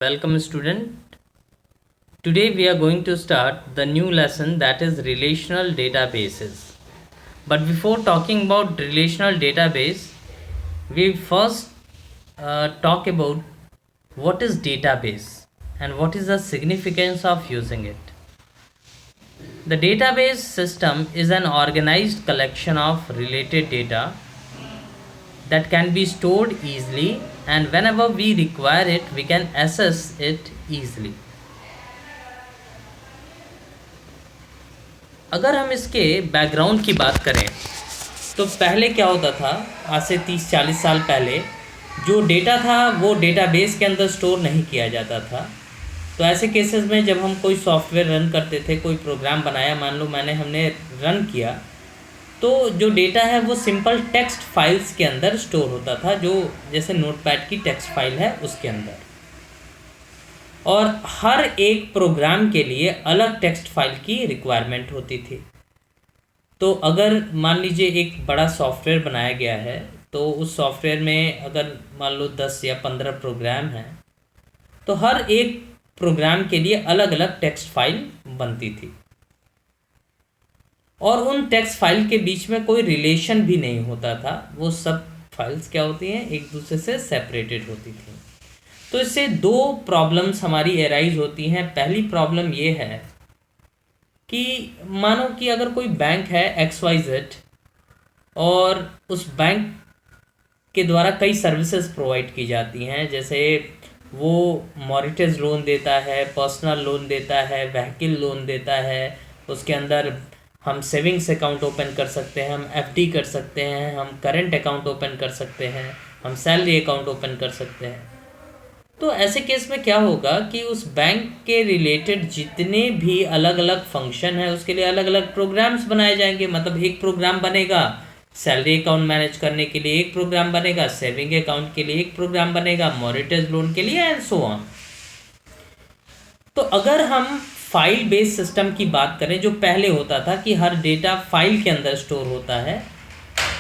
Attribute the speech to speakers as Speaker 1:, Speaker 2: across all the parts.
Speaker 1: Welcome student. Today we are going to start the new lesson, that is relational databases. But before talking about relational database, we first talk about what is database and what is the significance of using it. The database system is an organized collection of related data that can be stored easily, and whenever we require it we can access it easily. अगर हम इसके background की बात करें तो पहले क्या होता था, आज से 30-40 साल पहले जो डेटा था वो डेटाबेस के अंदर स्टोर नहीं किया जाता था। तो ऐसे केसेस में जब हम कोई सॉफ्टवेयर रन करते थे, कोई प्रोग्राम बनाया, मान लो हमने रन किया, तो जो डेटा है वो सिंपल टेक्स्ट फाइल्स के अंदर स्टोर होता था, जो जैसे नोटपैड की टेक्स्ट फाइल है उसके अंदर। और हर एक प्रोग्राम के लिए अलग टेक्स्ट फाइल की रिक्वायरमेंट होती थी। तो अगर मान लीजिए एक बड़ा सॉफ्टवेयर बनाया गया है, तो उस सॉफ्टवेयर में अगर मान लो 10 या 15 प्रोग्राम हैं, तो हर एक प्रोग्राम के लिए अलग अलग टेक्स्ट फाइल बनती थी और उन टेक्स्ट फाइल के बीच में कोई रिलेशन भी नहीं होता था। वो सब फाइल्स क्या होती हैं, एक दूसरे से सेपरेटेड होती थी। तो इससे दो प्रॉब्लम्स हमारी एराइज होती हैं। पहली प्रॉब्लम ये है कि मानो कि अगर कोई बैंक है XYZ और उस बैंक के द्वारा कई सर्विसेज प्रोवाइड की जाती हैं, जैसे वो मॉर्गेज लोन देता है, पर्सनल लोन देता है, व्हीकल लोन देता है, उसके अंदर हम सेविंग्स अकाउंट ओपन कर सकते हैं, हम FD कर सकते हैं, हम करेंट अकाउंट ओपन कर सकते हैं, हम सैलरी अकाउंट ओपन कर सकते हैं। तो ऐसे केस में क्या होगा कि उस बैंक के रिलेटेड जितने भी अलग अलग फंक्शन हैं उसके लिए अलग अलग प्रोग्राम्स बनाए जाएंगे। मतलब एक प्रोग्राम बनेगा सैलरी अकाउंट मैनेज करने के लिए, एक प्रोग्राम बनेगा सेविंग अकाउंट के लिए, एक प्रोग्राम बनेगा मॉर्गेज लोन के लिए, एंड सो ऑन। तो अगर हम फाइल बेस्ड सिस्टम की बात करें, जो पहले होता था कि हर डेटा फाइल के अंदर स्टोर होता है,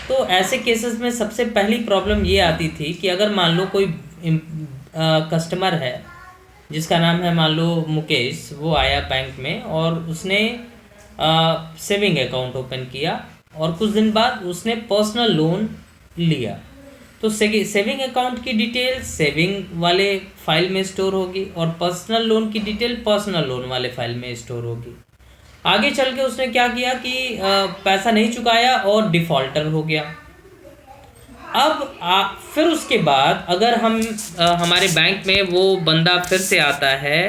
Speaker 1: तो ऐसे केसेस में सबसे पहली प्रॉब्लम ये आती थी कि अगर मान लो कोई कस्टमर है जिसका नाम है मान लो मुकेश, वो आया बैंक में और उसने सेविंग अकाउंट ओपन किया और कुछ दिन बाद उसने पर्सनल लोन लिया। तो सेविंग अकाउंट की डिटेल सेविंग वाले फाइल में स्टोर होगी और पर्सनल लोन की डिटेल पर्सनल लोन वाले फाइल में स्टोर होगी। आगे चल के उसने क्या किया कि पैसा नहीं चुकाया और डिफ़ॉल्टर हो गया। अब फिर उसके बाद अगर हम हमारे बैंक में वो बंदा फिर से आता है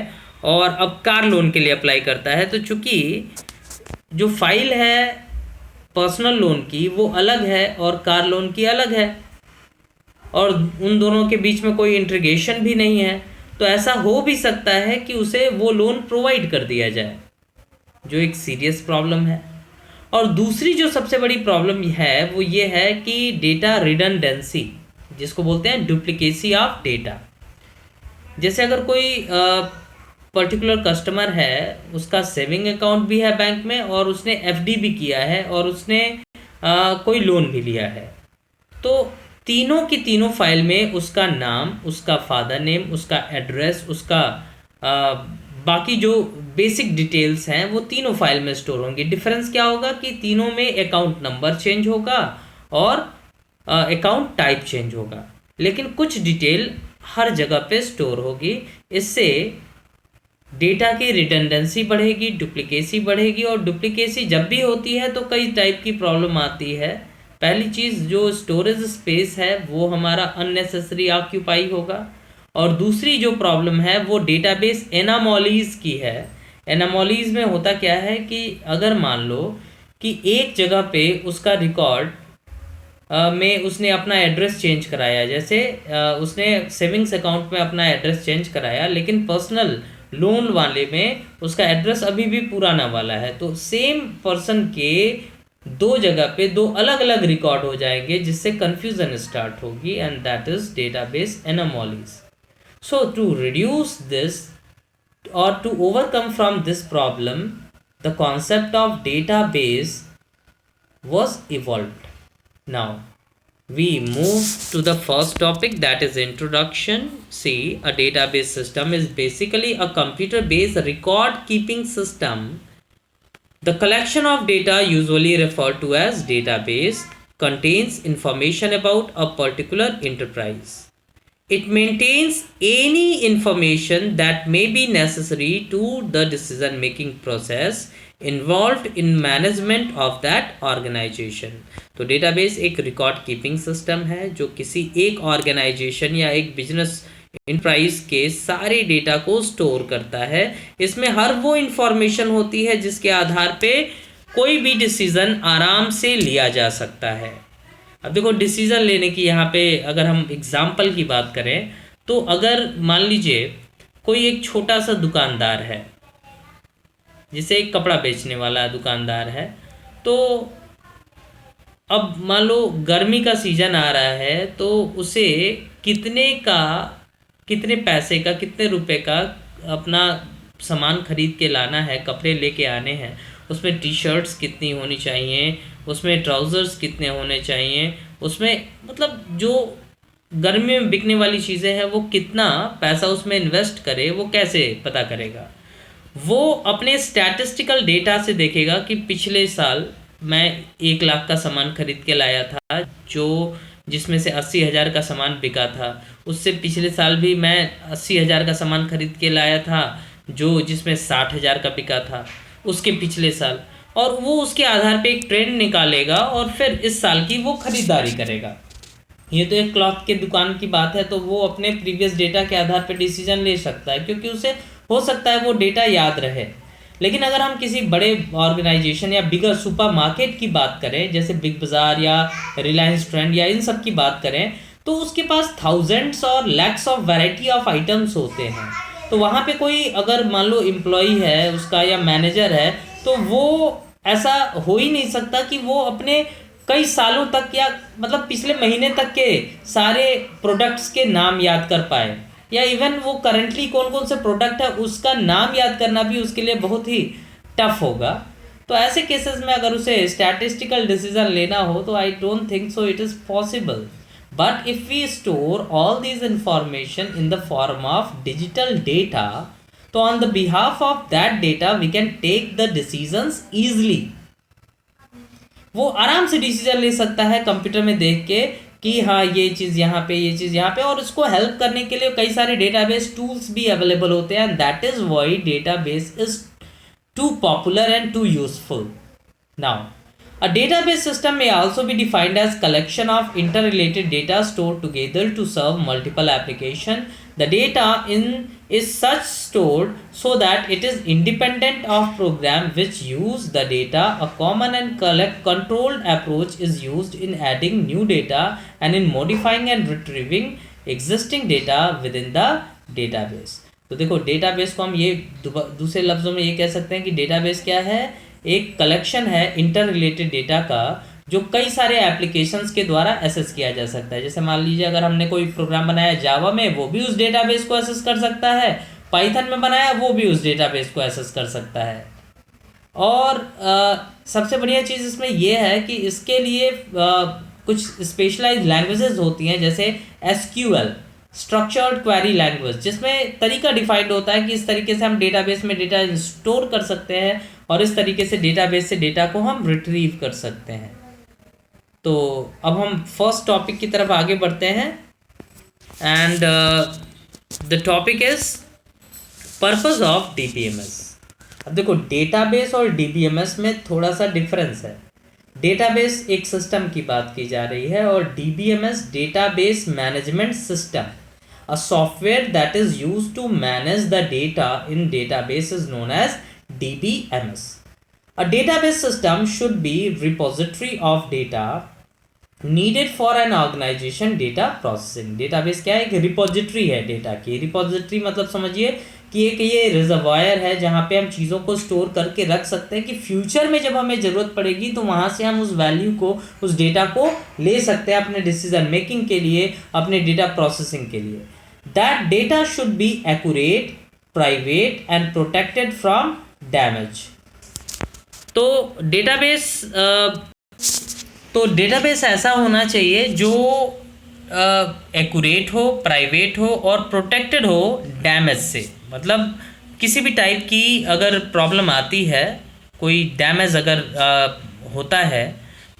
Speaker 1: और अब कार लोन के लिए अप्लाई करता है, तो चूंकि जो फाइल है पर्सनल लोन की वो अलग है और कार लोन की अलग है और उन दोनों के बीच में कोई इंटीग्रेशन भी नहीं है, तो ऐसा हो भी सकता है कि उसे वो लोन प्रोवाइड कर दिया जाए, जो एक सीरियस प्रॉब्लम है। और दूसरी जो सबसे बड़ी प्रॉब्लम है वो ये है कि डेटा रिडंडेंसी, जिसको बोलते हैं डुप्लीकेसी ऑफ डेटा। जैसे अगर कोई पर्टिकुलर कस्टमर है, उसका सेविंग अकाउंट भी है बैंक में और उसने FD भी किया है और उसने कोई लोन भी लिया है, तो तीनों की तीनों फाइल में उसका नाम, उसका फादर नेम, उसका एड्रेस, उसका बाकी जो बेसिक डिटेल्स हैं वो तीनों फाइल में स्टोर होंगे। डिफरेंस क्या होगा कि तीनों में अकाउंट नंबर चेंज होगा और अकाउंट टाइप चेंज होगा, लेकिन कुछ डिटेल हर जगह पे स्टोर होगी। इससे डेटा की रिडंडेंसी बढ़ेगी, डुप्लीकेसी बढ़ेगी, और डुप्लीकेसी जब भी होती है तो कई टाइप की प्रॉब्लम आती है। पहली चीज़, जो स्टोरेज स्पेस है वो हमारा अननेसेसरी ऑक्यूपाई होगा, और दूसरी जो प्रॉब्लम है वो डेटाबेस एनामोलीज की है। एनामोलीज में होता क्या है कि अगर मान लो कि एक जगह पे उसका रिकॉर्ड में उसने अपना एड्रेस चेंज कराया, जैसे उसने सेविंग्स अकाउंट में अपना एड्रेस चेंज कराया, लेकिन पर्सनल लोन वाले में उसका एड्रेस अभी भी पुराना वाला है, तो सेम पर्सन के दो जगह पे दो अलग अलग रिकॉर्ड हो जाएंगे, जिससे कंफ्यूजन स्टार्ट होगी, and that is database anomalies. So to reduce this or to overcome from this problem, the concept of database was evolved. Now we move to the first topic, that is introduction. See, a database system is basically a computer based record keeping system. The collection of data, usually referred to as database, contains information about a particular enterprise. It maintains any information that may be necessary to the decision making process involved in management of that organization. तो database एक record keeping system है जो किसी एक organisation या एक business enterprise के सारे डेटा को स्टोर करता है। इसमें हर वो इंफॉर्मेशन होती है जिसके आधार पे कोई भी डिसीजन आराम से लिया जा सकता है। अब देखो, डिसीजन लेने की यहाँ पे अगर हम एग्जाम्पल की बात करें तो अगर मान लीजिए कोई एक छोटा सा दुकानदार है, जिसे एक कपड़ा बेचने वाला दुकानदार है, तो अब मान लो गर्मी का सीज़न आ रहा है तो उसे कितने पैसे का, कितने रुपए का अपना सामान खरीद के लाना है, कपड़े लेके आने हैं, उसमें टी शर्ट्स कितनी होनी चाहिए, उसमें ट्राउज़र्स कितने होने चाहिए, उसमें मतलब जो गर्मी में बिकने वाली चीज़ें हैं वो कितना पैसा उसमें इन्वेस्ट करे, वो कैसे पता करेगा? वो अपने स्टैटिस्टिकल डेटा से देखेगा कि पिछले साल मैं 1 लाख का सामान खरीद के लाया था, जिसमें से 80,000 का सामान बिका था। उससे पिछले साल भी मैं 80,000 का सामान खरीद के लाया था, जिसमें 60,000 का बिका था उसके पिछले साल, और वो उसके आधार पे एक ट्रेंड निकालेगा और फिर इस साल की वो खरीदारी करेगा। ये तो एक क्लॉथ के दुकान की बात है, तो वो अपने प्रीवियस डेटा के आधार पर डिसीजन ले सकता है, क्योंकि उसे हो सकता है वो डेटा याद रहे। लेकिन अगर हम किसी बड़े ऑर्गेनाइजेशन या बिगर सुपर मार्केट की बात करें, जैसे बिग बाज़ार या रिलायंस ट्रेंड या इन सब की बात करें, तो उसके पास थाउजेंड्स और lakhs of variety of items होते हैं। तो वहाँ पे कोई अगर मान लो एम्प्लॉई है उसका या मैनेजर है, तो वो ऐसा हो ही नहीं सकता कि वो अपने कई सालों तक या मतलब पिछले महीने तक के सारे प्रोडक्ट्स के नाम याद कर पाए, या इवन वो करंटली कौन कौन से प्रोडक्ट है उसका नाम याद करना भी उसके लिए बहुत ही टफ होगा। तो ऐसे केसेस में अगर उसे स्टैटिस्टिकल डिसीजन लेना हो तो I don't think so it is possible. But if we store all this information in the form of digital data, तो on the behalf of that data we can take the decisions easily. वो आराम से decision ले सकता है computer में देख के कि हाँ ये चीज़ यहाँ पे, ये चीज़ यहाँ पे, और उसको हेल्प करने के लिए कई सारे डेटाबेस टूल्स भी अवेलेबल होते हैं। And that is why database is too popular and too useful. Now, a database system may also be defined as collection of interrelated data stored together to serve multiple applications. The data is such stored so that it is independent of program which use the data. A common and controlled approach is used in adding new data and in modifying and retrieving existing data within the database. तो देखो, database को हम ये दूसरे लफ्ज़ों में ये कह सकते हैं कि डेटाबेस क्या है, एक कलेक्शन है इंटर रिलेटेड डेटा का, जो कई सारे एप्लीकेशंस के द्वारा एसेस किया जा सकता है। जैसे मान लीजिए अगर हमने कोई प्रोग्राम बनाया जावा में, वो भी उस डेटाबेस को एसेस कर सकता है, पाइथन में बनाया वो भी उस डेटाबेस को एसेस कर सकता है। और सबसे बढ़िया चीज़ इसमें यह है कि इसके लिए कुछ स्पेशलाइज्ड लैंग्वेजेस होती हैं, जैसे SQL, स्ट्रक्चर्ड क्वेरी लैंग्वेज, जिसमें तरीका डिफाइंड होता है कि इस तरीके से हम डेटाबेस में डेटा स्टोर कर सकते हैं और इस तरीके से डेटाबेस से डेटा को हम रिट्रीव कर सकते हैं। तो अब हम फर्स्ट टॉपिक की तरफ आगे बढ़ते हैं, and the topic is purpose of DBMS। अब देखो, डेटाबेस और DBMS में थोड़ा सा डिफरेंस है। डेटाबेस एक सिस्टम की बात की जा रही है और DBMS database management system, a software that is used to manage the data in database is known as DBMS. A database system should be repository of data needed for an organization data processing. database क्या है? एक repository है data की। Repository मतलब समझिए कि एक ये रिजर्वायर है जहाँ पे हम चीज़ों को स्टोर करके रख सकते हैं कि फ्यूचर में जब हमें ज़रूरत पड़ेगी तो वहाँ से हम उस वैल्यू को, उस डेटा को ले सकते हैं अपने डिसीजन मेकिंग के लिए, अपने डेटा प्रोसेसिंग के लिए। That data should be accurate, private and protected from damage. तो डेटाबेस तो डेटाबेस ऐसा होना चाहिए जो एक्यूरेट हो, प्राइवेट हो और प्रोटेक्टेड हो डैमेज से। मतलब किसी भी टाइप की अगर प्रॉब्लम आती है, कोई डैमेज अगर होता है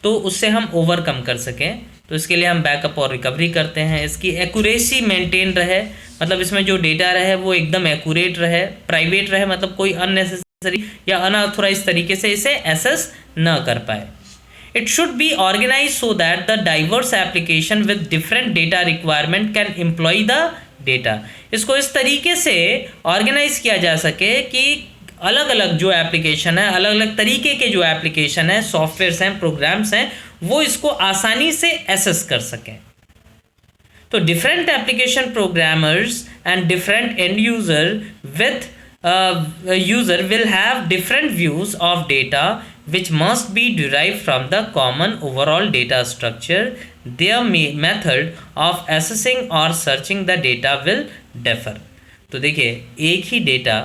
Speaker 1: तो उससे हम ओवरकम कर सकें। तो इसके लिए हम बैकअप और रिकवरी करते हैं। इसकी एक्यूरेसी मेंटेन रहे, मतलब इसमें जो डेटा रहे वो एकदम एक्यूरेट रहे, प्राइवेट रहे, मतलब कोई अननेसेसरी या अनऑथोराइज तरीके से इसे एसेस न कर पाए। It should be organized so that the diverse application with different data requirement can employ the data। इसको इस तरीके से ऑर्गेनाइज किया जा सके कि अलग अलग जो एप्लीकेशन है, अलग अलग तरीके के जो एप्लीकेशन है, सॉफ्टवेयर्स हैं, प्रोग्राम्स हैं, वो इसको आसानी से एसेस कर सकें। तो different application programmers and different and user with user will have different views of data which must be derived from the common overall data structure. Their method of assessing or searching the data will differ। तो देखिए, एक ही data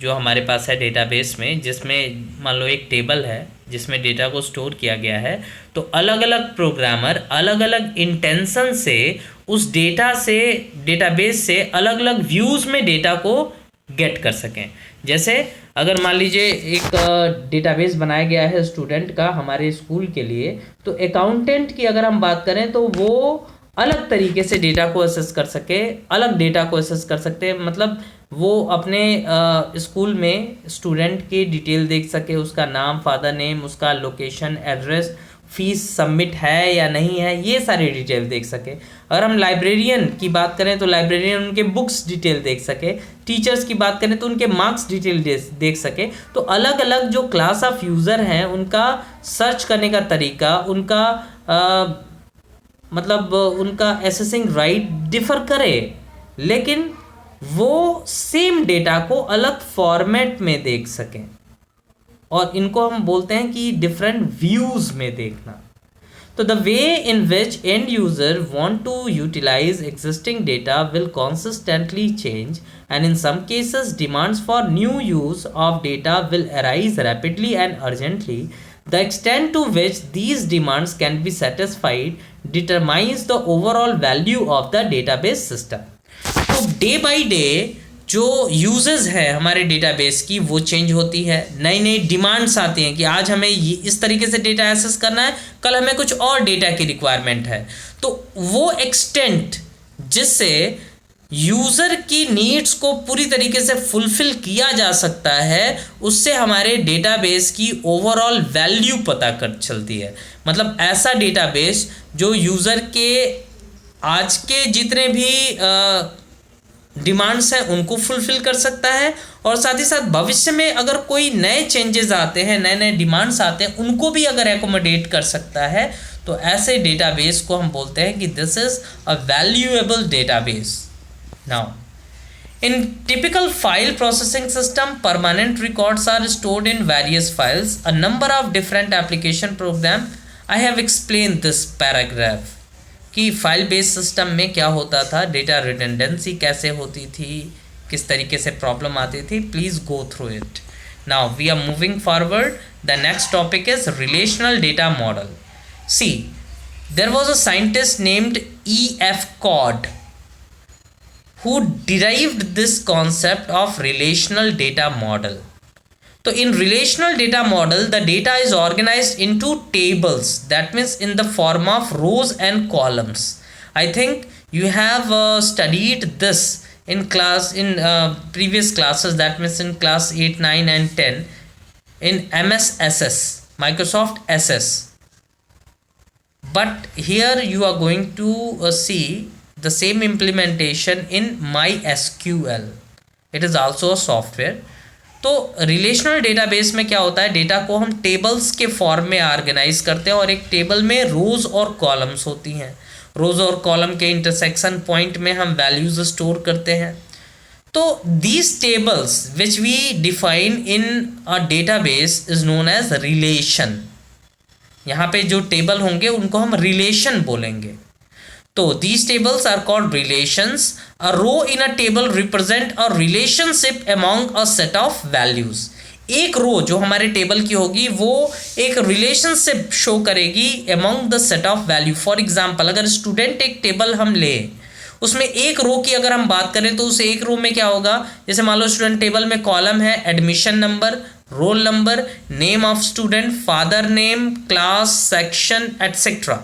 Speaker 1: जो हमारे पास है database में, जिसमें मान लो एक टेबल है जिसमें डेटा को स्टोर किया गया है, तो अलग अलग प्रोग्रामर अलग अलग इंटेंशन से उस डेटा से, डेटाबेस से अलग अलग व्यूज़ में डेटा को गेट कर सकें। जैसे अगर मान लीजिए एक डेटाबेस बनाया गया है स्टूडेंट का हमारे स्कूल के लिए, तो अकाउंटेंट की अगर हम बात करें तो वो अलग तरीके से डेटा को एसेस कर सके, अलग डेटा को एसेस कर सकते हैं। मतलब वो अपने स्कूल में स्टूडेंट की डिटेल देख सके, उसका नाम, फादर नेम, उसका लोकेशन, एड्रेस, फीस सबमिट है या नहीं है, ये सारी डिटेल देख सके। अगर हम लाइब्रेरियन की बात करें तो लाइब्रेरियन उनके बुक्स डिटेल देख सके। टीचर्स की बात करें तो उनके मार्क्स डिटेल देख सके। तो अलग अलग जो क्लास ऑफ यूज़र हैं उनका सर्च करने का तरीका, उनका मतलब उनका एसेसिंग राइट डिफर करे, लेकिन वो सेम डेटा को अलग फॉर्मेट में देख सकें, और इनको हम बोलते हैं कि डिफरेंट व्यूज़ में देखना। तो the way in which end user want to utilize existing data will consistently change, and in some cases demands for new use of data will arise rapidly and urgently. The extent to which these demands can be satisfied determines the overall value of the database system। तो day by day जो uses है हमारे database की वो change होती है, नई नई डिमांड्स आती हैं कि आज हमें इस तरीके से डेटा एक्सेस करना है, कल हमें कुछ और डेटा की रिक्वायरमेंट है। तो वो एक्सटेंट जिससे यूज़र की नीड्स को पूरी तरीके से फुलफिल किया जा सकता है, उससे हमारे डेटाबेस की ओवरऑल वैल्यू पता कर चलती है। मतलब ऐसा डेटाबेस जो यूज़र के आज के जितने भी डिमांड्स हैं उनको फुलफिल कर सकता है, और साथ ही साथ भविष्य में अगर कोई नए चेंजेस आते हैं, नए नए डिमांड्स आते हैं, उनको भी अगर एकोमोडेट कर सकता है, तो ऐसे डेटाबेस को हम बोलते हैं कि this is a valuable database. Now, in typical file processing system, permanent records are stored in various files. A number of different application program, I have explained this paragraph कि फाइल बेस्ड सिस्टम में क्या होता था, data redundancy कैसे होती थी, किस तरीके से प्रॉब्लम आती थी। Please go through it. Now we are moving forward. The next topic is relational data model. See, there was a scientist named E.F. Codd who derived this concept of relational data model. So in relational data model, the data is organized into tables, that means in the form of rows and columns. I think you have studied this in class, in previous classes, that means in class 8, 9 and 10 in MSSS, Microsoft SS. But here you are going to see the same implementation in MySQL. It is also a software. तो relational database में क्या होता है, data को हम tables के form में organise करते हैं, और एक टेबल में रोज़ और कॉलम्स होती हैं। रोज़ और कॉलम के इंटरसेक्शन पॉइंट में हम वैल्यूज स्टोर करते हैं। तो these tables which we define in a database is known as relation. यहाँ पे जो टेबल होंगे उनको हम रिलेशन बोलेंगे। तो these tables are called relations. A row in a table represent a relationship among a set of values. एक रो जो हमारे टेबल की होगी वो एक रिलेशनशिप शो करेगी among the set of value. For example अगर स्टूडेंट एक टेबल हम ले, उसमें एक रो की अगर हम बात करें तो उस एक रो में क्या होगा, जैसे मान लो स्टूडेंट टेबल में कॉलम है admission number, roll number, name of student, father name, class, section etcetera.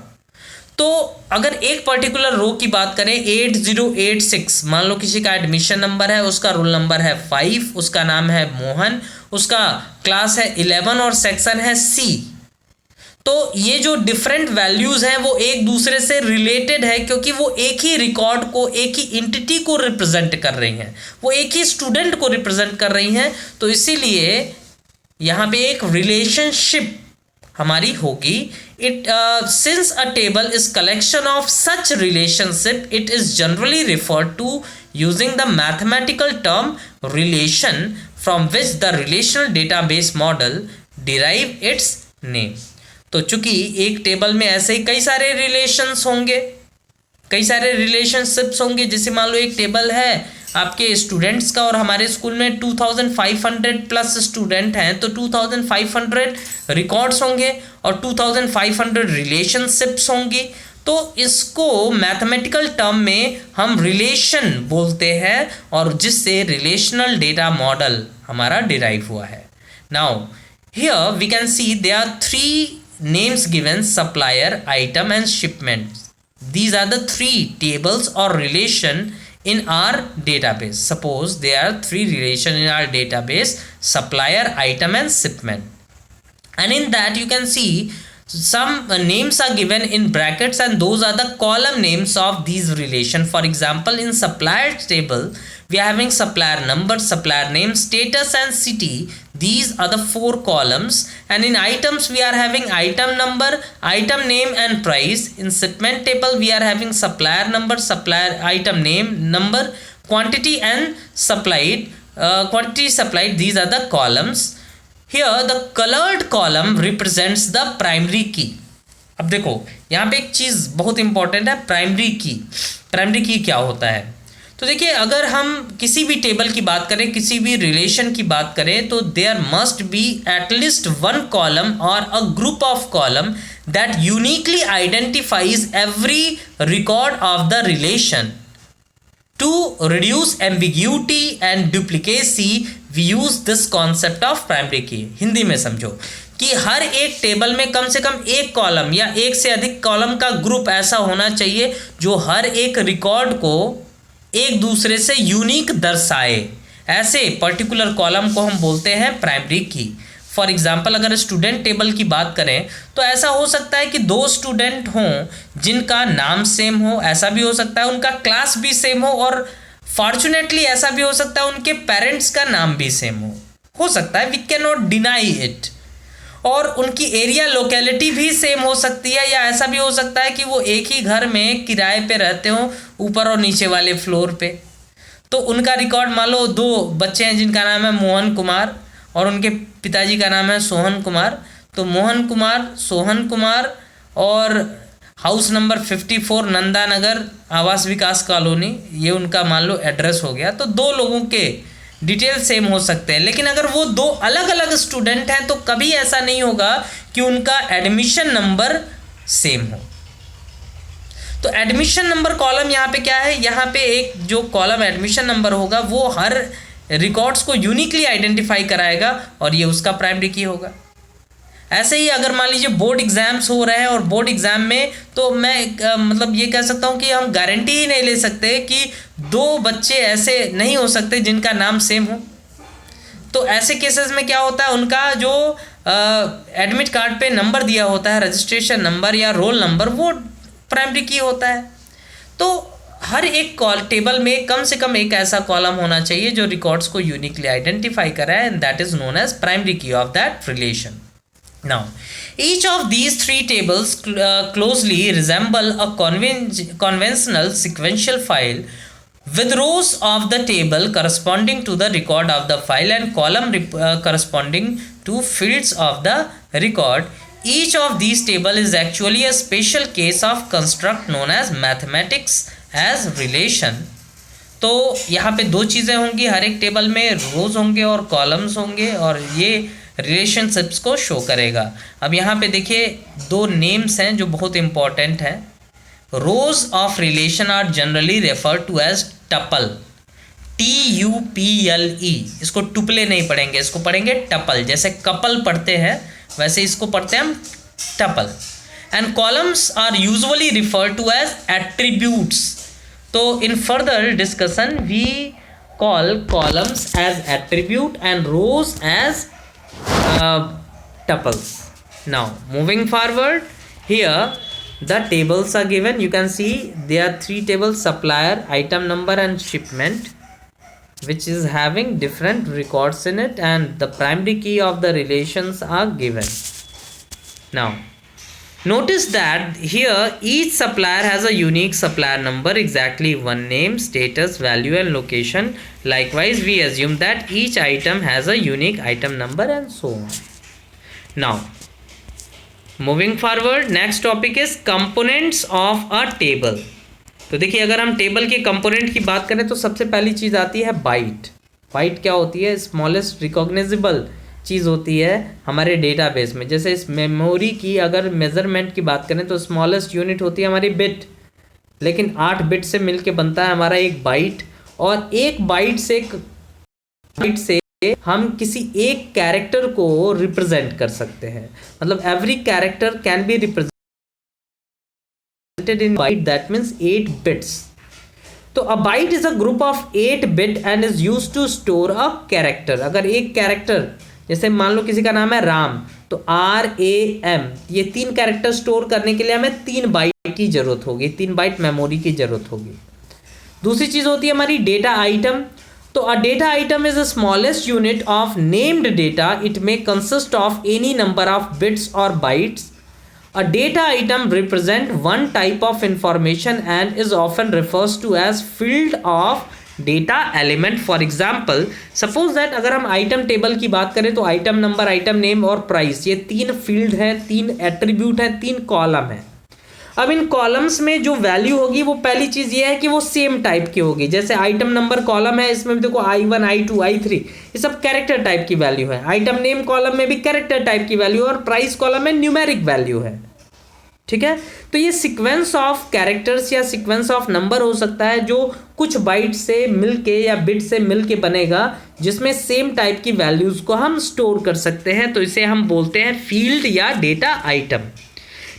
Speaker 1: तो अगर एक पर्टिकुलर रो की बात करें 8086, मान लो किसी का एडमिशन नंबर है, उसका रोल नंबर है 5, उसका नाम है मोहन, उसका क्लास है 11 और सेक्शन है सी। तो ये जो डिफरेंट वैल्यूज हैं वो एक दूसरे से रिलेटेड है क्योंकि वो एक ही रिकॉर्ड को, एक ही एंटिटी को रिप्रेजेंट कर रही हैं, वो एक ही स्टूडेंट को रिप्रेजेंट कर रही हैं। तो इसीलिए यहाँ पे एक रिलेशनशिप हमारी होगी। It since a table is collection of such relationship it is generally referred to using the mathematical term relation from which the relational database model derive its name. तो चूंकि एक टेबल में ऐसे ही कई सारे रिलेशंस होंगे, कई सारे रिलेशनशिप्स होंगे, जैसे मान लो एक टेबल है आपके स्टूडेंट्स का और हमारे स्कूल में 2500 प्लस स्टूडेंट हैं तो 2500 रिकॉर्ड्स होंगे और 2500 रिलेशनशिप्स होंगी। तो इसको मैथमेटिकल टर्म में हम रिलेशन बोलते हैं और जिससे रिलेशनल डेटा मॉडल हमारा डिराइव हुआ है। Now here we can see there are 3 names given: supplier, item and shipment. These are the 3 tables or relation in our database. Suppose there are 3 relation in our database: supplier, item and shipment. And in that you can see some names are given in brackets and those are the column names of these relation. For example, in supplier table we are having supplier number, supplier name, status and city. These are the 4 columns. And in items we are having item number, item name and price. In shipment table we are having supplier number, supplier item name, number, quantity and supplied, quantity supplied. These are the columns. Here the colored column represents the primary key. अब देखो यहाँ पे एक चीज़ बहुत important है, primary की। Primary की क्या होता है? तो देखिए अगर हम किसी भी टेबल की बात करें, किसी भी रिलेशन की बात करें तो there must be at least 1 column और a group of column that uniquely identifies every record of the relation. To reduce ambiguity and duplicacy we use this concept of primary key. Hindi में समझो कि हर एक टेबल में कम से कम एक कॉलम या एक से अधिक कॉलम का ग्रुप ऐसा होना चाहिए जो हर एक रिकॉर्ड को एक दूसरे से यूनिक दर्शाए। ऐसे पर्टिकुलर कॉलम को हम बोलते हैं प्राइमरी की। फॉर एग्जाम्पल अगर स्टूडेंट टेबल की बात करें तो ऐसा हो सकता है कि 2 स्टूडेंट हों जिनका नाम सेम हो, ऐसा भी हो सकता है उनका क्लास भी सेम हो और फॉर्चुनेटली ऐसा भी हो सकता है उनके पेरेंट्स का नाम भी सेम हो सकता है, we can not deny it. और उनकी एरिया लोकेलिटी भी सेम हो सकती है या ऐसा भी हो सकता है कि वो एक ही घर में किराए पे रहते हो, ऊपर और नीचे वाले फ्लोर पे। तो उनका रिकॉर्ड मान लो 2 बच्चे हैं जिनका नाम है मोहन कुमार और उनके पिताजी का नाम है सोहन कुमार। तो मोहन कुमार, सोहन कुमार और हाउस नंबर 54 नंदा नगर आवास विकास कॉलोनी, ये उनका मान लो एड्रेस हो गया। तो 2 लोगों के डिटेल सेम हो सकते हैं, लेकिन अगर वो 2 अलग अलग स्टूडेंट हैं तो कभी ऐसा नहीं होगा कि उनका एडमिशन नंबर सेम हो। तो एडमिशन नंबर कॉलम यहाँ पे क्या है, यहाँ पे एक जो कॉलम एडमिशन नंबर होगा वो हर रिकॉर्ड्स को यूनिकली आइडेंटिफाई कराएगा और ये उसका प्राइमरी की होगा। ऐसे ही अगर मान लीजिए बोर्ड एग्जाम्स हो रहे हैं और बोर्ड एग्जाम में तो मैं मतलब ये कह सकता हूँ कि हम गारंटी ही नहीं ले सकते कि 2 बच्चे ऐसे नहीं हो सकते जिनका नाम सेम हो। तो ऐसे केसेस में क्या होता है, उनका जो एडमिट कार्ड पे नंबर दिया होता है, रजिस्ट्रेशन नंबर या रोल नंबर, वो प्राइमरी की होता है। तो हर एक टेबल में कम से कम एक ऐसा कॉलम होना चाहिए जो रिकॉर्ड्स को यूनिकली आइडेंटिफाई कराए and that is known as primary key of that relation. Now, each of these 3 tables closely resemble a conventional sequential file with rows of the table corresponding to the record of the file and column corresponding to fields of the record. Each of these table is actually a special case of construct known as mathematics as relation. तो यहाँ पे दो चीज़ें होंगी, हर एक table में रोज होंगे और कॉलम्स होंगे और ये रिलेशनशिप्स को शो करेगा। अब यहाँ पे देखिए दो नेम्स हैं जो बहुत इंपॉर्टेंट हैं। Rows of relation are generally refer to as tuple, TUPLE। इसको टुपले नहीं पढ़ेंगे, इसको पढ़ेंगे टपल। जैसे कपल पढ़ते हैं वैसे इसको पढ़ते हैं हम tuple. And columns are usually refer to as attributes. तो in further discussion we call columns as attribute and rows as tuples. Now moving forward, here the tables are given. You can see there are three tables: supplier, item number and shipment, which is having different records in it, and the primary key of the relations are given. Now notice that here each supplier has a unique supplier number, exactly one name, status, value and location. Likewise we assume that each item has a unique item number and so on. Now moving forward, next topic is components of a table. तो देखिए अगर हम table के component की बात करें तो सबसे पहली चीज़ आती है बाइट। बाइट क्या होती है? स्मॉलेस्ट रिकॉग्नाइजेबल चीज़ होती है हमारे डेटाबेस में। जैसे इस मेमोरी की अगर मेज़रमेंट की बात करें तो स्मॉलेस्ट यूनिट होती है हमारी बिट, लेकिन 8 बिट से मिलके बनता है हमारा एक बाइट। और एक बाइट से हम किसी एक कैरेक्टर को रिप्रेजेंट कर सकते हैं। मतलब every character can be represented in byte, that means 8 bits. तो a byte is a group of 8 bit and is used to store a character. अगर एक कैरेक्टर जैसे मान लो किसी का नाम है राम, तो RAM, ये 3 कैरेक्टर स्टोर करने के लिए हमें 3 बाइट की जरूरत होगी, 3 बाइट मेमोरी की जरूरत होगी। दूसरी चीज होती है हमारी डेटा आइटम। तो a data item is the smallest unit of named data. It may consist of any number of bits or bytes. A data item represent one type of information and is often refers to as field of data element. For example, suppose that अगर हम item table की बात करें तो item number, item name और price, ये 3 field हैं, 3 attribute हैं, 3 कॉलम हैं। अब इन कॉलम्स में जो वैल्यू होगी वो पहली चीज ये है कि वो सेम टाइप की होगी। जैसे आइटम नंबर कॉलम है, इसमें भी देखो I1 I2 I3 ये सब कैरेक्टर टाइप की वैल्यू है। आइटम नेम कॉलम में भी कैरेक्टर टाइप की वैल्यू और प्राइस कॉलम में न्यूमेरिक वैल्यू है। ठीक है, तो ये सीक्वेंस ऑफ कैरेक्टर्स या सीक्वेंस ऑफ नंबर हो सकता है जो कुछ बाइट से मिलके या बिट से मिलके बनेगा, जिसमें सेम टाइप की वैल्यूज को हम स्टोर कर सकते हैं। तो इसे हम बोलते हैं फील्ड या डेटा आइटम।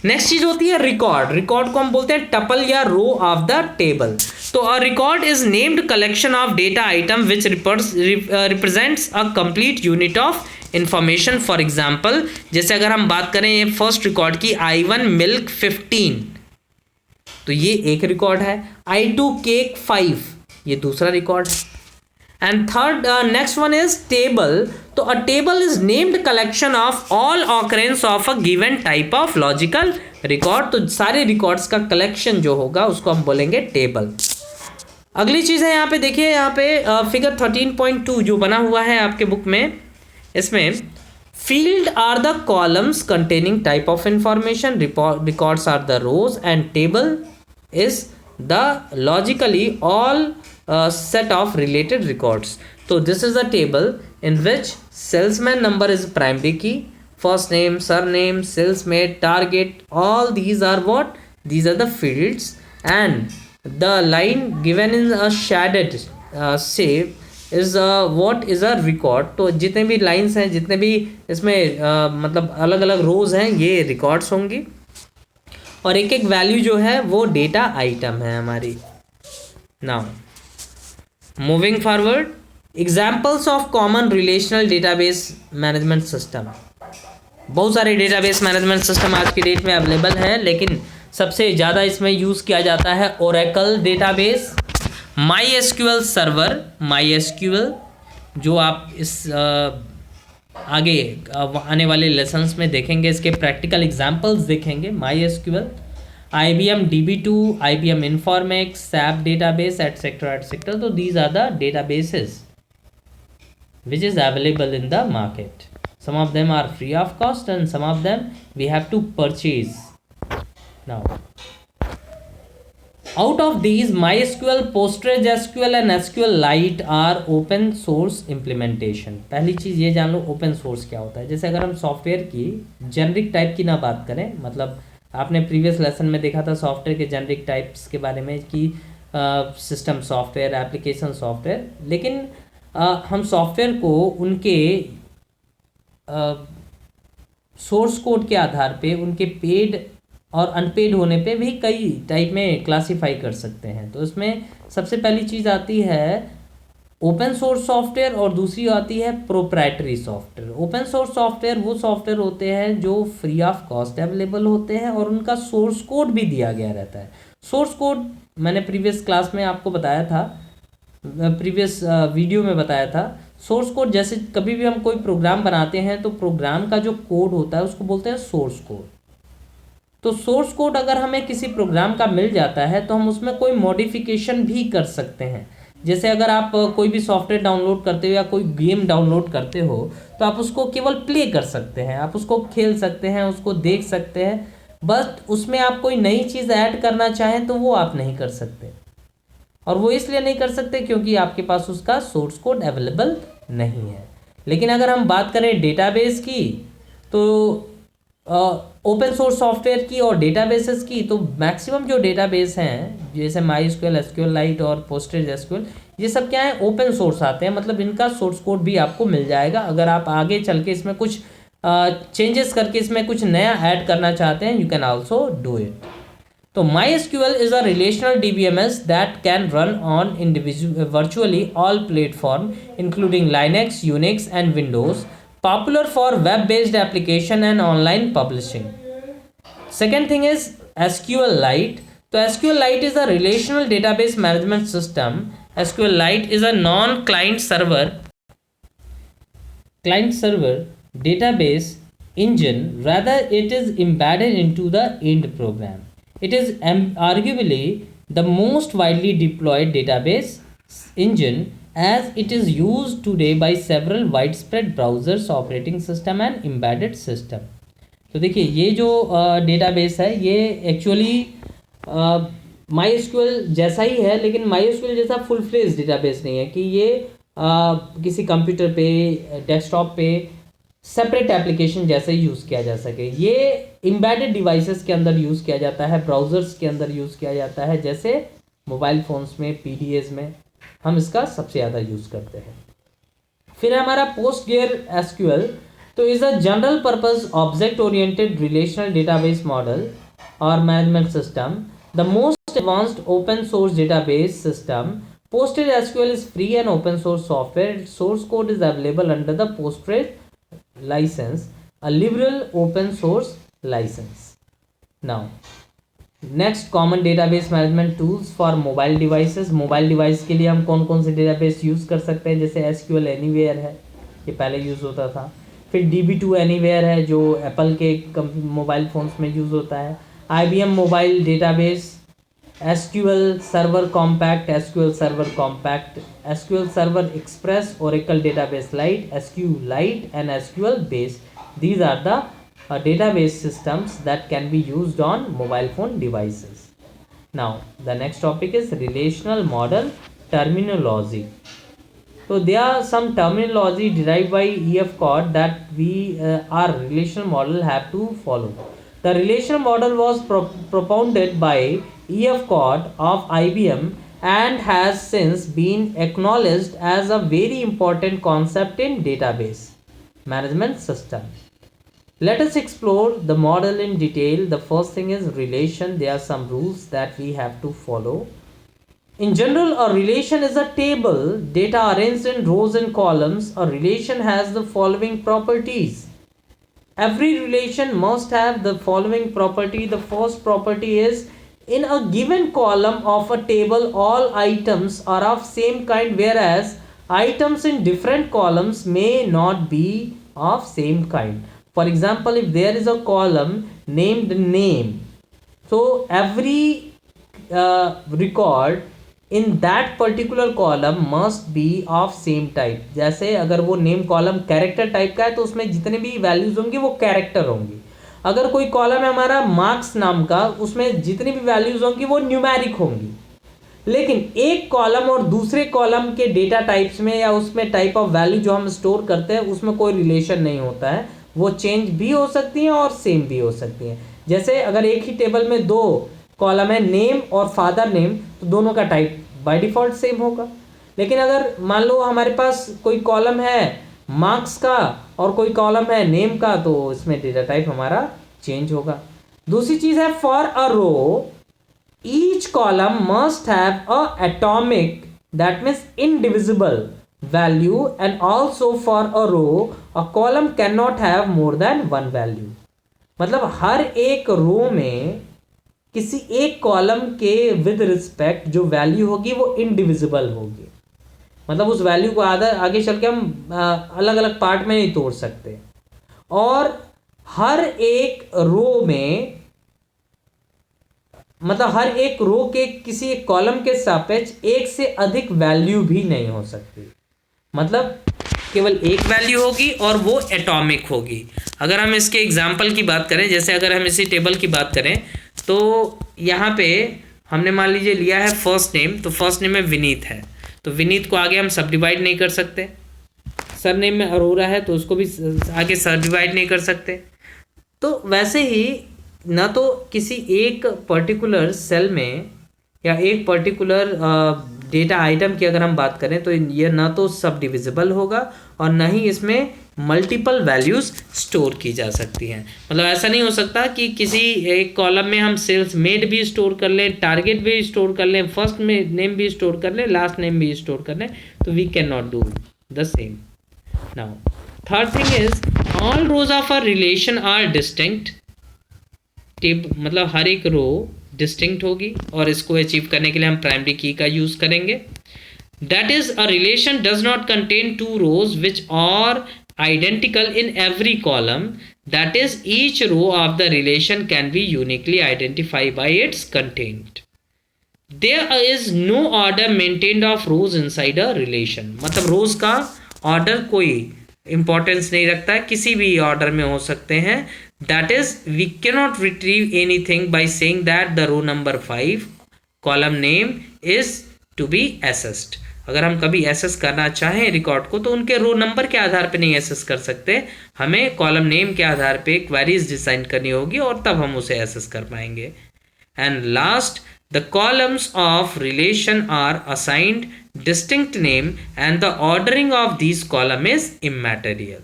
Speaker 1: नेक्स्ट चीज होती है रिकॉर्ड। रिकॉर्ड को हम बोलते हैं टपल या रो ऑफ द टेबल। तो a record is named collection of data item which represents a complete unit of information. For example, जैसे अगर हम बात करें ये फर्स्ट रिकॉर्ड की I1 मिल्क 15, तो ये एक रिकॉर्ड है। I2 केक 5, ये दूसरा रिकॉर्ड है। And third next one is table. तो a table is named collection of all occurrence of a given type of logical record. तो सारे रिकॉर्ड्स का कलेक्शन जो होगा उसको हम बोलेंगे टेबल। अगली चीज है यहाँ पे देखिए, यहाँ पे फिगर 13.2 जो बना हुआ है आपके बुक में, इसमें field are the columns containing type of information, records are the rows and table is the logically all set of related records. So this is a table in which salesman number is primary key, first name, surname, salesmate, target, all these are what? These are the fields, and the line given in a shaded shape is what is a record. तो जितने भी lines हैं, जितने भी इसमें मतलब अलग अलग rows हैं, ये records होंगी और एक एक value जो है वो data item है हमारी। Now moving forward, examples of common relational database management system. बहुत सारे डेटाबेस मैनेजमेंट सिस्टम आज की डेट में अवेलेबल है, लेकिन सबसे ज़्यादा इसमें यूज़ किया जाता है Oracle database, MySQL server, MySQL जो आप इस आगे आने वाले लेसन्स में देखेंगे, इसके प्रैक्टिकल एग्जाम्पल्स देखेंगे। MySQL, IBM DB2, IBM Informix, SAP database, etc. etc. So these are the databases which is available in the market. Some of them are free of cost and some of them we have to purchase. Now Out of these, MySQL, PostgreSQL and SQLite are open source implementation. पहली चीज़ ये जान लो open source क्या होता है। जैसे अगर हम software की जेनरिक टाइप की ना बात करें, मतलब आपने प्रीवियस लेसन में देखा था सॉफ्टवेयर के जेनरिक टाइप्स के बारे में कि सिस्टम सॉफ्टवेयर, एप्लीकेशन सॉफ्टवेयर, लेकिन हम सॉफ्टवेयर को उनके सोर्स कोड के आधार पे, उनके पेड और अनपेड होने पे भी कई टाइप में क्लासीफाई कर सकते हैं। तो इसमें सबसे पहली चीज़ आती है ओपन सोर्स सॉफ्टवेयर और दूसरी आती है proprietary software. Open source software वो सॉफ्टवेयर होते हैं जो फ्री ऑफ कॉस्ट अवेलेबल होते हैं और उनका सोर्स कोड भी दिया गया रहता है। सोर्स कोड मैंने प्रीवियस क्लास में आपको बताया था, प्रीवियस वीडियो में बताया था। सोर्स कोड जैसे कभी भी हम कोई प्रोग्राम बनाते हैं तो प्रोग्राम का जो कोड होता है उसको बोलते हैं सोर्स कोड। तो सोर्स कोड अगर हमें किसी प्रोग्राम का मिल जाता है तो हम उसमें कोई मॉडिफिकेशन भी कर सकते हैं। जैसे अगर आप कोई भी सॉफ्टवेयर डाउनलोड करते हो या कोई गेम डाउनलोड करते हो तो आप उसको केवल प्ले कर सकते हैं, आप उसको खेल सकते हैं, उसको देख सकते हैं, बस उसमें आप कोई नई चीज़ ऐड करना चाहें तो वो आप नहीं कर सकते। और वो इसलिए नहीं कर सकते क्योंकि आपके पास उसका सोर्स कोड अवेलेबल नहीं है। लेकिन अगर हम बात करें डेटाबेस की, तो ओपन सोर्स सॉफ्टवेयर की और डेटाबेसेस की, तो मैक्सिमम जो डेटाबेस हैं जैसे MySQL, SQLite और PostgreSQL, ये सब क्या है, ओपन सोर्स आते हैं। मतलब इनका सोर्स कोड भी आपको मिल जाएगा। अगर आप आगे चल के इसमें कुछ चेंजेस करके इसमें कुछ नया ऐड करना चाहते हैं, you can also do it. तो MySQL is a relational DBMS that can run on virtually all platforms including Linux, Unix and Windows, popular for web-based application and online publishing. Second thing is SQLite. So SQLite is a relational database management system. SQLite is a non-client server database engine. Rather, it is embedded into the end program. It is arguably the most widely deployed database engine as it is used today by several widespread browsers, operating system and embedded system. तो देखिए ये जो database है ये actually MySQL जैसा ही है, लेकिन MySQL जैसा फुल फ्लेज डेटाबेस नहीं है कि ये किसी कंप्यूटर पे, डेस्कटॉप पे सेपरेट एप्लीकेशन जैसे ही यूज़ किया जा सके। ये एम्बेडेड डिवाइसेस के अंदर यूज़ किया जाता है, ब्राउज़र्स के अंदर यूज़ किया जाता है, जैसे मोबाइल फ़ोन्स में, PDAs में हम इसका सबसे ज़्यादा यूज़ करते हैं। फिर हमारा PostgreSQL, तो is a general purpose object oriented relational database model और management system, the most advanced open source database system. PostgreSQL is free and open source software. Its source code is available under the Postgres license, a liberal open source license. Now, next common database management tools for mobile devices. Mobile device के लिए हम कौन कौन से database use कर सकते हैं, जैसे SQL एनीवेयर है, ये पहले यूज़ होता था. फिर DB2 एनीवेयर है जो एप्पल के मोबाइल फ़ोन्स में यूज़ होता है. IBM mobile database, SQL server compact, SQL server compact, SQL server express, Oracle database light, SQLite and SQL base. These are the database systems that can be used on mobile phone devices. Now the next topic is relational model terminology. So there are some terminology derived by EF Code that we our relational model have to follow. The relational model was propounded by EF Code of IBM and has since been acknowledged as a very important concept in database management system. Let us explore the model in detail. The first thing is relation. There are some rules that we have to follow. In general, a relation is a table, data arranged in rows and columns. A relation has the following properties. Every relation must have the following property. The first property is, in a given column of a table, all items are of same kind, whereas items in different columns may not be of same kind. For example, if there is a column named name, so every record in that particular column must be of same type. जैसे अगर वो name column character type का है तो उसमें जितने भी values होंगी वो कैरेक्टर होंगी. अगर कोई कॉलम है हमारा मार्क्स नाम का, उसमें जितनी भी वैल्यूज होंगी वो न्यूमेरिक होंगी, लेकिन एक कॉलम और दूसरे कॉलम के डेटा टाइप्स में या उसमें टाइप ऑफ वैल्यू जो हम स्टोर करते हैं उसमें कोई रिलेशन नहीं होता है, वो चेंज भी हो सकती हैं और सेम भी हो सकती हैं। जैसे अगर एक ही टेबल में दो कॉलम है, नेम और फादर नेम, तो दोनों का टाइप बाय डिफॉल्ट सेम होगा। लेकिन अगर मान लो हमारे पास कोई कॉलम है मार्क्स का और कोई कॉलम है नेम का, तो इसमें डेटा टाइप हमारा चेंज होगा। दूसरी चीज है for a row each column must have a atomic, that means indivisible value, and also for a row a column cannot have more than one value। मतलब हर एक रो में किसी एक कॉलम के विद रिस्पेक्ट जो वैल्यू होगी वो इंडिविजिबल होगी, मतलब उस वैल्यू को आगे चल के हम अलग अलग पार्ट में नहीं तोड़ सकते। और हर एक रो में, मतलब हर एक रो के किसी एक कॉलम के सापेक्ष एक से अधिक वैल्यू भी नहीं हो सकती, मतलब केवल एक वैल्यू होगी और वो एटॉमिक होगी। अगर हम इसके एग्जाम्पल की बात करें, जैसे अगर हम इसी टेबल की बात करें, तो यहाँ पे हमने मान लीजिए लिया है फर्स्ट नेम, तो फर्स्ट नेम में विनीत है, तो विनीत को आगे हम सब डिवाइड नहीं कर सकते। सर नेम में अरोरा है तो उसको भी आगे सब डिवाइड नहीं कर सकते। तो वैसे ही ना तो किसी एक पर्टिकुलर सेल में या एक पर्टिकुलर डेटा आइटम की अगर हम बात करें तो ये ना तो सब डिविजिबल होगा और ना ही इसमें मल्टीपल वैल्यूज़ स्टोर की जा सकती हैं। मतलब ऐसा नहीं हो सकता कि किसी एक कॉलम में हम सेल्स मेड भी स्टोर कर लें, टारगेट भी स्टोर कर लें, फर्स्ट में नेम भी स्टोर कर लें, लास्ट नेम भी स्टोर कर लें, तो we can not do the same. Now third thing is all rows of a relation are distinct. मतलब हर एक रो डिस्टिंक्ट होगी और इसको अचीव करने के लिए हम प्राइमरी की का यूज करेंगे। That is a relation does not contain two rows which are identical in every column, that is each row of the relation can be uniquely identified by its content. There is no order maintained of rows inside a relation। मतलब रोज का order कोई importance नहीं रखता है, किसी भी order में हो सकते हैं। That is we cannot retrieve anything by saying that the row number 5 column name is to be accessed. अगर हम कभी एसेस करना चाहें रिकॉर्ड को तो उनके रो नंबर के आधार पे नहीं एसेस कर सकते, हमें कॉलम नेम के आधार पे क्वेरीज डिजाइन करनी होगी और तब हम उसे एसेस कर पाएंगे। And last, the columns of relation are assigned distinct name and the ordering of this column is immaterial.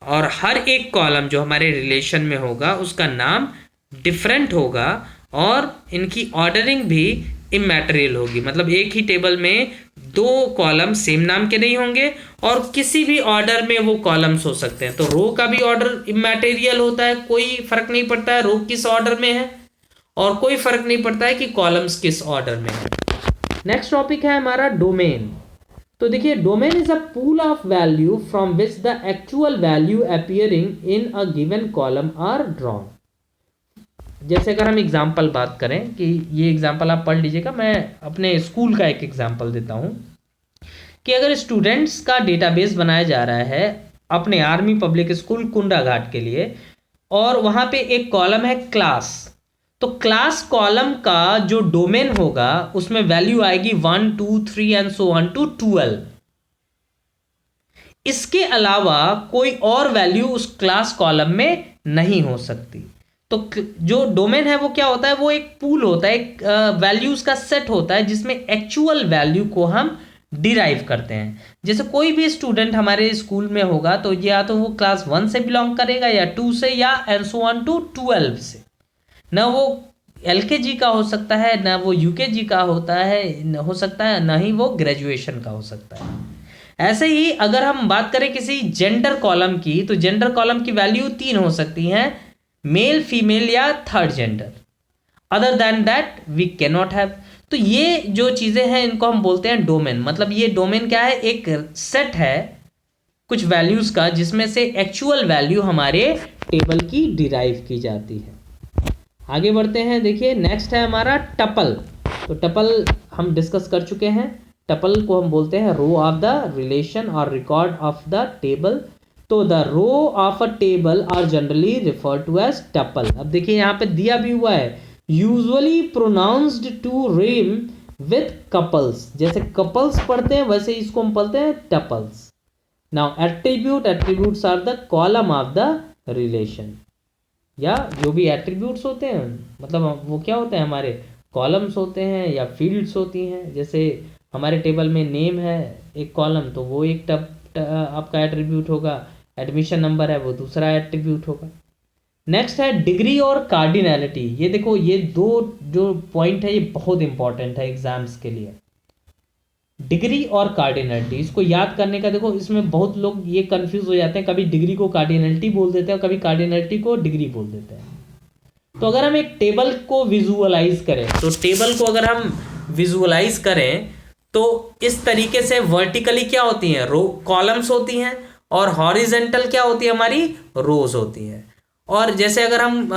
Speaker 1: और हर एक कॉलम जो हमारे रिलेशन में होगा उसका नाम डिफरेंट होगा और इनकी ऑर्डरिंग भी इमैटेरियल होगी। मतलब एक ही टेबल में दो कॉलम सेम नाम के नहीं होंगे और किसी भी ऑर्डर में वो कॉलम्स हो सकते हैं। तो रो का भी ऑर्डर इमैटेरियल होता है, कोई फर्क नहीं पड़ता है रो किस ऑर्डर में है, और कोई फर्क नहीं पड़ता है कि कॉलम्स किस ऑर्डर में है। नेक्स्ट टॉपिक है हमारा डोमेन। तो देखिए, domain is a pool of value from which the actual value appearing in a given column are drawn. जैसे अगर हम एग्जाम्पल बात करें कि ये एग्जाम्पल आप पढ़ लीजिएगा, मैं अपने स्कूल का एक एग्जाम्पल देता हूँ कि अगर स्टूडेंट्स का डेटाबेस बनाया जा रहा है अपने आर्मी पब्लिक स्कूल कुंडाघाट के लिए, और वहाँ पे एक कॉलम है क्लास, तो क्लास कॉलम का जो डोमेन होगा उसमें वैल्यू आएगी 1 2 3 एंड सो ऑन टू 12। इसके अलावा कोई और वैल्यू उस क्लास कॉलम में नहीं हो सकती। तो जो डोमेन है वो क्या होता है, वो एक पूल होता है, एक वैल्यूज का सेट होता है जिसमें एक्चुअल वैल्यू को हम डिराइव करते हैं। जैसे कोई भी स्टूडेंट हमारे स्कूल में होगा तो या तो वो क्लास 1 से बिलोंग करेगा या 2 से या एंड सो ऑन टू 12 से। ना वो LKG का हो सकता है, ना वो UKG का होता है हो सकता है, ना ही वो ग्रेजुएशन का हो सकता है। ऐसे ही अगर हम बात करें किसी जेंडर कॉलम की, तो जेंडर कॉलम की वैल्यू 3 हो सकती हैं, मेल फीमेल या third gender. Other than that we can not have. तो ये जो चीज़ें हैं इनको हम बोलते हैं डोमेन। मतलब ये डोमेन क्या है, एक सेट है कुछ वैल्यूज का जिसमें से एक्चुअल वैल्यू हमारे टेबल की डिराइव की जाती है। आगे बढ़ते हैं, देखिए नेक्स्ट है हमारा टपल। तो टपल हम डिस्कस कर चुके हैं। टपल को हम बोलते हैं रो ऑफ द रिलेशन और रिकॉर्ड ऑफ द टेबल। तो the row of a table are generally refer to as tuple. अब देखिए यहाँ पे दिया भी हुआ है, usually pronounced to rhyme with couples, जैसे कपल्स पढ़ते हैं वैसे इसको हम पढ़ते हैं tuples. Now attributes are the column of the relation, या जो भी एट्रीब्यूट्स होते हैं मतलब वो क्या होते हैं, हमारे कॉलम्स होते हैं या फील्ड्स होती हैं। जैसे हमारे टेबल में नेम है एक कॉलम, तो वो एक आपका एट्रीब्यूट होगा, एडमिशन नंबर है वो दूसरा एट्रीब्यूट होगा। नेक्स्ट है डिग्री और कार्डिनैलिटी। ये देखो ये दो जो पॉइंट है ये बहुत इंपॉर्टेंट है एग्जाम्स के लिए, डिग्री और कार्डिनैलिटी। इसको याद करने का, देखो इसमें बहुत लोग ये कंफ्यूज हो जाते हैं, कभी डिग्री को कार्डिनैलिटी बोल देते हैं और कभी कार्डिनैलिटी को डिग्री बोल देते हैं। तो अगर हम एक टेबल को विजुअलाइज करें, तो टेबल को अगर हम विजुअलाइज करें तो इस तरीके से वर्टिकली क्या होती हैं, रो कॉलम्स होती हैं, और हॉरिजेंटल क्या होती है, हमारी रोज होती हैं। और जैसे अगर हम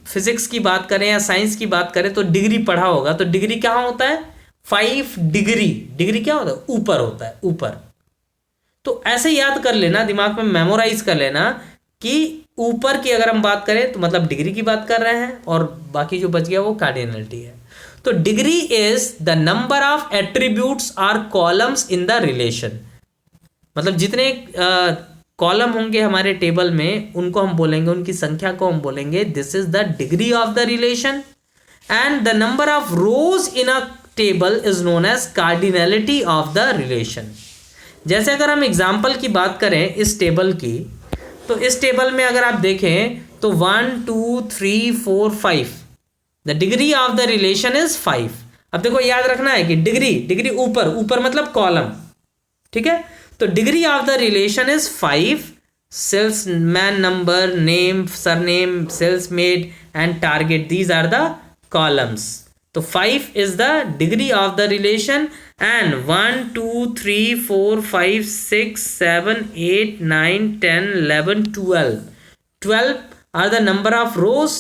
Speaker 1: फिजिक्स की बात करें या साइंस की बात करें तो डिग्री पढ़ा होगा, तो डिग्री कहाँ होता है, 5 डिग्री। डिग्री क्या होता है, ऊपर होता है, ऊपर। तो ऐसे याद कर लेना, दिमाग में मेमोराइज कर लेना कि ऊपर की अगर हम बात करें तो मतलब डिग्री की बात कर रहे हैं, और बाकी जो बच गया वो कार्डिनैलिटी है। तो degree is the number of attributes or columns in the relation, मतलब जितने कॉलम होंगे हमारे टेबल में उनको हम बोलेंगे, उनकी संख्या को हम बोलेंगे this is the degree of the relation. And the number of rows in a table is known as cardinality of the relation. जैसे अगर हम एग्जाम्पल की बात करें इस टेबल की, तो इस टेबल में अगर आप देखें तो 1 2 3 4 5, the degree of the relation is 5। अब देखो याद रखना है कि डिग्री ऊपर, ऊपर मतलब कॉलम, ठीक है। तो degree of the relation is 5, salesman number, name, surname, salesmate and target, these are the columns. तो 5 is the degree of the relation, and 1 2 3 4 5 6 7 8 9 10 11 12 are the number of rows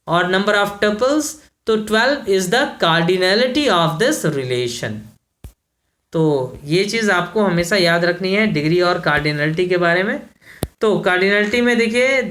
Speaker 1: or number of tuples. तो 12 is the cardinality of this relation. तो ये चीज़ आपको हमेशा याद रखनी है degree और कार्डिनैलिटी के बारे में। तो कार्डिनैलिटी में देखिए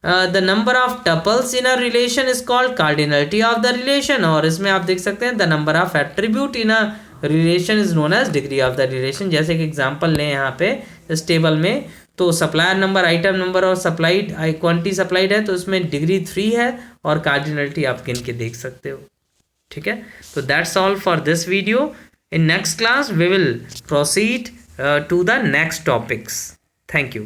Speaker 1: the number of tuples in a relation is called cardinality of the relation, और इसमें आप देख सकते हैं the number of attribute in a relation is known as degree of the relation. जैसे कि एग्जांपल लें यहाँ पे इस टेबल में, तो सप्लायर नंबर, आइटम नंबर और सप्लाइड क्वांटिटी सप्लाइड है, तो इसमें डिग्री 3 है और कार्डिनैलिटी आप गिन के देख सकते हो, ठीक है। तो that's all for this video. In next class we will proceed to the next topics. Thank you.